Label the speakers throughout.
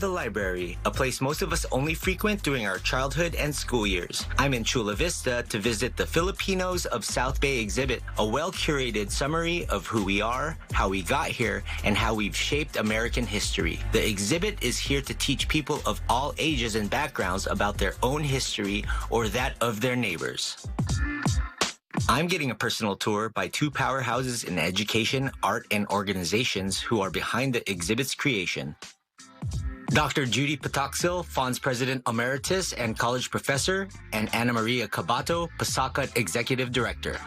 Speaker 1: the library, a place most of us only frequent during our childhood and school years. I'm in Chula Vista to visit the Filipinos of South Bay exhibit, a well-curated summary of who we are, how we got here, and how we've shaped American history. The exhibit is here to teach people of all ages and backgrounds about their own history or that of their neighbors. I'm getting a personal tour by two powerhouses in education, art, and organizations who are behind the exhibit's creation. Dr. Judy Patacsil, FON's President Emeritus and College Professor, and Ana Maria Cabato, PASACA Executive Director.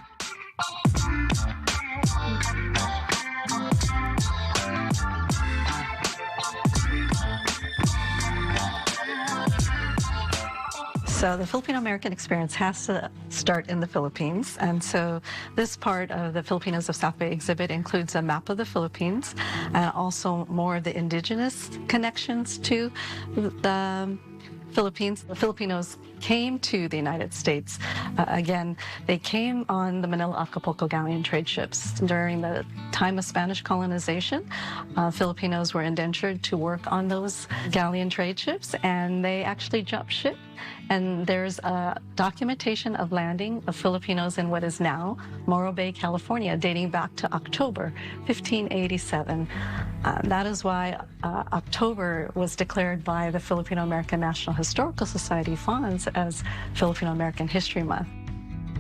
Speaker 2: So the Filipino-American experience has to start in the Philippines, and so this part of the Filipinos of South Bay exhibit includes a map of the Philippines and also more of the indigenous connections to the Philippines. The Filipinos came to the United States. Again, they came on the Manila-Acapulco galleon trade ships. During the time of Spanish colonization, Filipinos were indentured to work on those galleon trade ships, and they actually jumped ship. And there's a documentation of landing of Filipinos in what is now Morro Bay, California, dating back to October 1587. That is why October was declared by the Filipino-American National Historical Society, FONS, as Filipino-American History Month.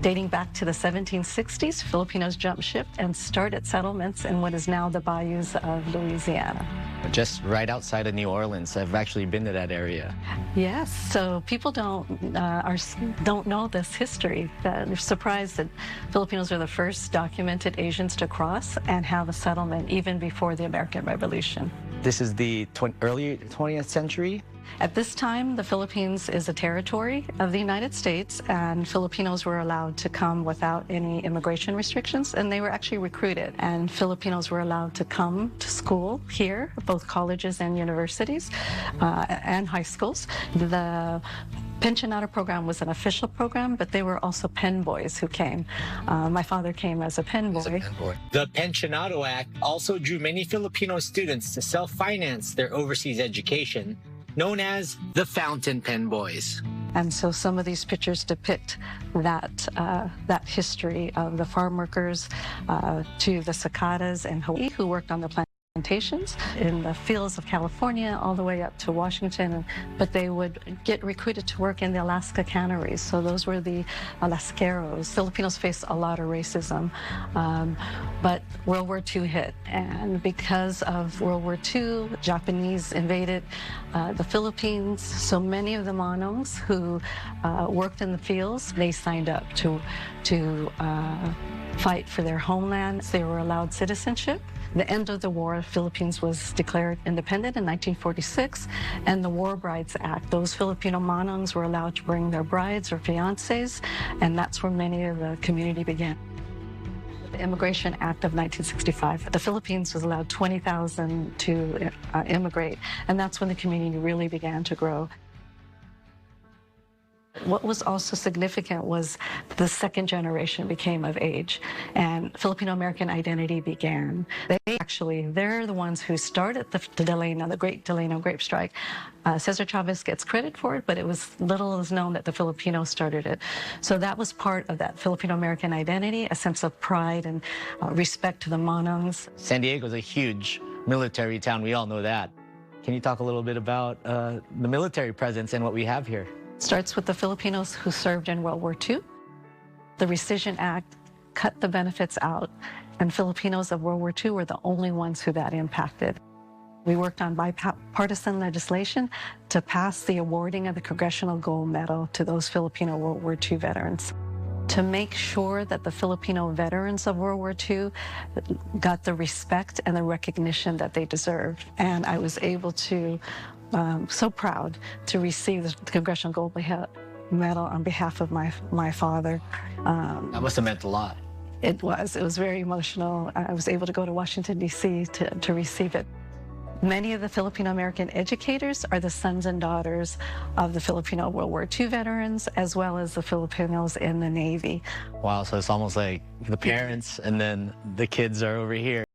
Speaker 2: Dating back to the 1760s, Filipinos jumped ship and started settlements in what is now the bayous of Louisiana.
Speaker 3: Just right outside of New Orleans. I've actually been to that area.
Speaker 2: Yes, so people don't know this history. They're surprised that Filipinos are the first documented Asians to cross and have a settlement even before the American Revolution.
Speaker 3: This is the early 20th century.
Speaker 2: At this time, the Philippines is a territory of the United States, and Filipinos were allowed to come without any immigration restrictions, and they were actually recruited. And Filipinos were allowed to come to school here, both colleges and universities, and high schools. The Pensionado program was an official program, but they were also pen boys who came. My father came as a pen boy.
Speaker 1: The Pensionado Act also drew many Filipino students to self-finance their overseas education, known as the Fountain Pen Boys.
Speaker 2: And so some of these pictures depict that history of the farm workers to the cicadas in Hawaii who worked on the plantations in the fields of California all the way up to Washington, but they would get recruited to work in the Alaska canneries. So those were the Alaskeros. Filipinos faced a lot of racism, but World War II hit, and because of World War II, Japanese invaded the Philippines. So many of the Manongs who worked in the fields, they signed up to fight for their homeland. They were allowed citizenship. The end of the war, the Philippines was declared independent in 1946, and the War Brides Act, those Filipino Manongs were allowed to bring their brides or fiancés, and that's where many of the community began. The Immigration Act of 1965, the Philippines was allowed 20,000 to immigrate, and that's when the community really began to grow. What was also significant was the second generation became of age, and Filipino-American identity began. They're the ones who started the Delano, the Great Delano Grape Strike. Cesar Chavez gets credit for it, but it was little is known that the Filipinos started it. So that was part of that Filipino-American identity, a sense of pride and respect to the Manongs.
Speaker 3: San Diego's a huge military town. We all know that. Can you talk a little bit about the military presence and what we have here?
Speaker 2: Starts with the Filipinos who served in World War II. The Rescission Act cut the benefits out, and Filipinos of World War II were the only ones who that impacted. We worked on bipartisan legislation to pass the awarding of the Congressional Gold Medal to those Filipino World War II veterans, to make sure that the Filipino veterans of World War II got the respect and the recognition that they deserved. And I was able to so proud to receive the Congressional Gold Medal on behalf of my father.
Speaker 3: That must have meant a lot.
Speaker 2: It was very emotional. I was able to go to Washington, D.C. to receive it. Many of the Filipino-American educators are the sons and daughters of the Filipino World War II veterans, as well as the Filipinos in the Navy.
Speaker 3: Wow, so it's almost like the parents and then the kids are over here.